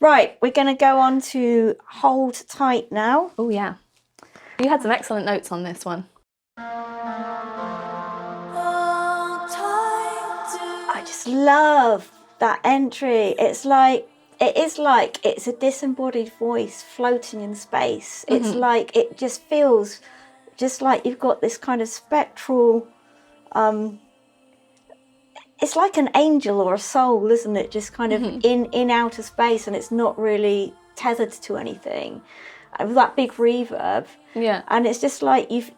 Right, we're going to go on to Hold Tight now. Oh, yeah. You had some excellent notes on this one. I just love that entry. It's like it's a disembodied voice floating in space. It's like, it just feels just like you've got this kind of spectral, it's like an angel or a soul, isn't it? Just kind of in outer space, and it's not really tethered to anything. With that big reverb. Yeah. And it's just like you've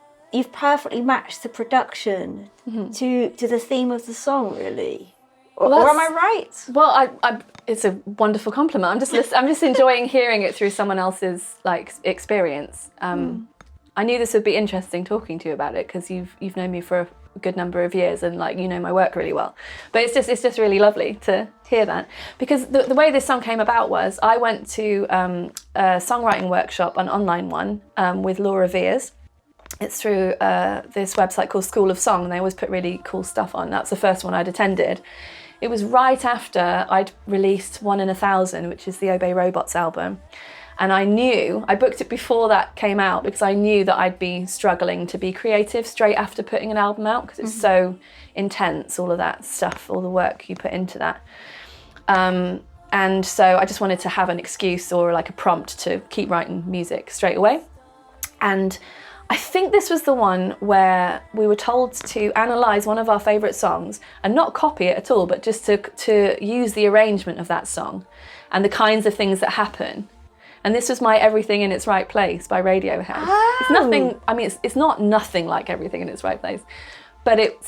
perfectly matched the production to the theme of the song, really. Or am I right? Well, it's a wonderful compliment. I'm just enjoying hearing it through someone else's experience. I knew this would be interesting talking to you about it because you've known me for a good number of years and you know my work really well. But it's just really lovely to hear that, because the way this song came about was I went to a songwriting workshop, an online one, with Laura Veers. It's through this website called School of Song, and they always put really cool stuff on. That's the first one I'd attended. It was right after I'd released 1 in 1,000, which is the Obey Robots album. And I booked it before that came out because I knew that I'd be struggling to be creative straight after putting an album out, because it's so intense, all of that stuff, all the work you put into that. And so I just wanted to have an excuse or like a prompt to keep writing music straight away. And I think this was the one where we were told to analyse one of our favourite songs and not copy it at all, but just to use the arrangement of that song and the kinds of things that happen. And this was my Everything in Its Right Place by Radiohead. Oh. It's nothing, I mean, it's not nothing like Everything in Its Right Place, but it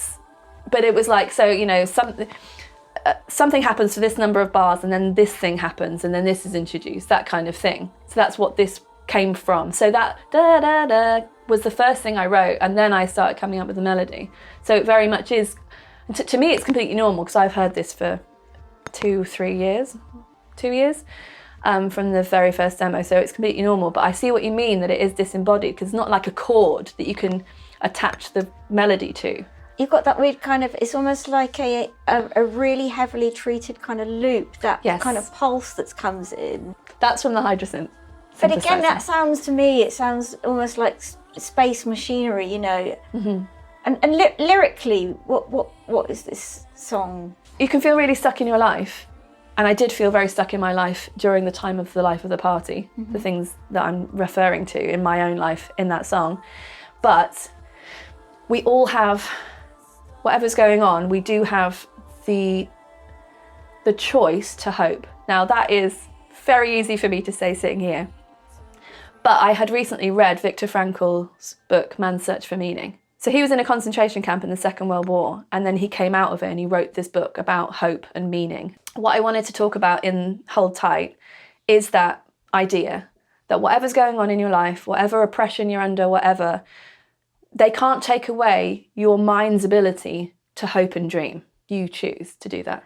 was like, so, you know, something happens to this number of bars and then this thing happens and then this is introduced, that kind of thing. So that's what this came from. So that da da da was the first thing I wrote, and then I started coming up with the melody. So it very much is, to me it's completely normal, because I've heard this for 2 years from the very first demo, so it's completely normal. But I see what you mean, that it is disembodied, because it's not like a chord that you can attach the melody to. You've got that weird kind of, it's almost like a really heavily treated kind of loop, that kind of pulse that comes in. That's from the Hydrosynth. But again, that sounds to me, it sounds almost like space machinery, you know. And lyrically, what is this song? You can feel really stuck in your life. And I did feel very stuck in my life during the time of the life of the party, the things that I'm referring to in my own life in that song. But we all have, whatever's going on, we do have the choice to hope. Now that is very easy for me to say sitting here. But I had recently read Viktor Frankl's book, Man's Search for Meaning. So he was in a concentration camp in the Second World War, and then he came out of it and he wrote this book about hope and meaning. What I wanted to talk about in Hold Tight is that idea that whatever's going on in your life, whatever oppression you're under, whatever, they can't take away your mind's ability to hope and dream. You choose to do that.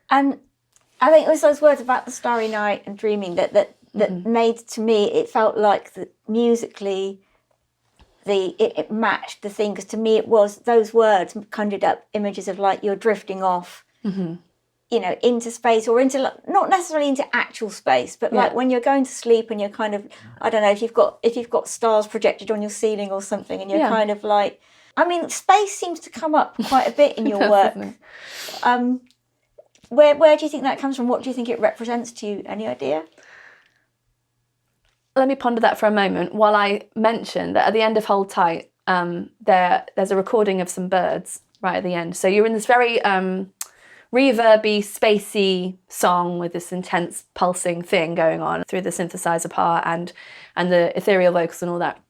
And I think it was those words about the starry night and dreaming that made, to me, it felt like musically it matched the thing, because to me it was, those words conjured up images of like you're drifting off, you know, into space, or into, not necessarily into actual space, but like when you're going to sleep and you're kind of, I don't know, if you've got stars projected on your ceiling or something, and you're kind of like, I mean, space seems to come up quite a bit in your work. Where do you think that comes from? What do you think it represents to you? Any idea? Let me ponder that for a moment while I mention that at the end of Hold Tight, there's a recording of some birds right at the end. So you're in this very reverby, spacey song with this intense pulsing thing going on through the synthesizer part and the ethereal vocals and all that.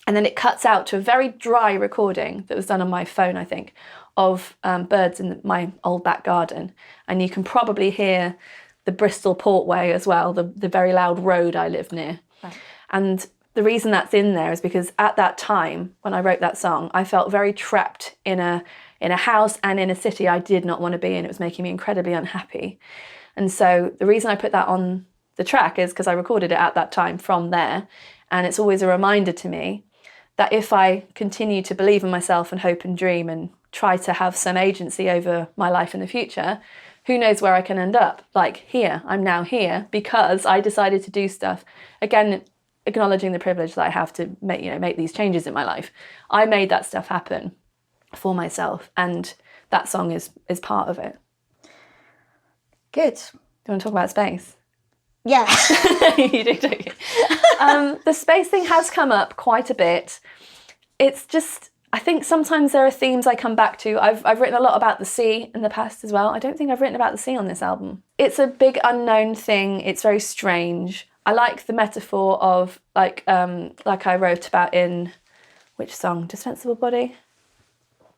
And then it cuts out to a very dry recording that was done on my phone, I think, of birds in my old back garden. And you can probably hear the Bristol Portway as well, the very loud road I live near. Right. And the reason that's in there is because at that time, when I wrote that song, I felt very trapped in a house and in a city I did not want to be in. It was making me incredibly unhappy. And so the reason I put that on the track is because I recorded it at that time from there. And it's always a reminder to me that if I continue to believe in myself and hope and dream and try to have some agency over my life in the future, who knows where I can end up? Like here, I'm now here because I decided to do stuff. Again, acknowledging the privilege that I have to make these changes in my life. I made that stuff happen for myself, and that song is part of it. Good. Do you want to talk about space? Yeah. You do, don't you? The space thing has come up quite a bit. It's just, I think sometimes there are themes I come back to. I've written a lot about the sea in the past as well. I don't think I've written about the sea on this album. It's a big unknown thing. It's very strange. I like the metaphor of like I wrote about in, which song? Dispensable Body?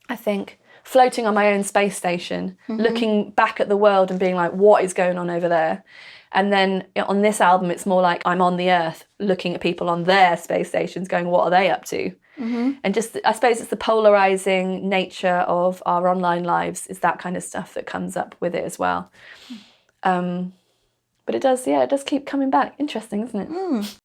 I think. Floating on my own space station, looking back at the world and being like, what is going on over there? And then on this album, it's more like I'm on the Earth looking at people on their space stations going, what are they up to? And just, I suppose it's the polarising nature of our online lives is that kind of stuff that comes up with it as well. But it does keep coming back. Interesting, isn't it?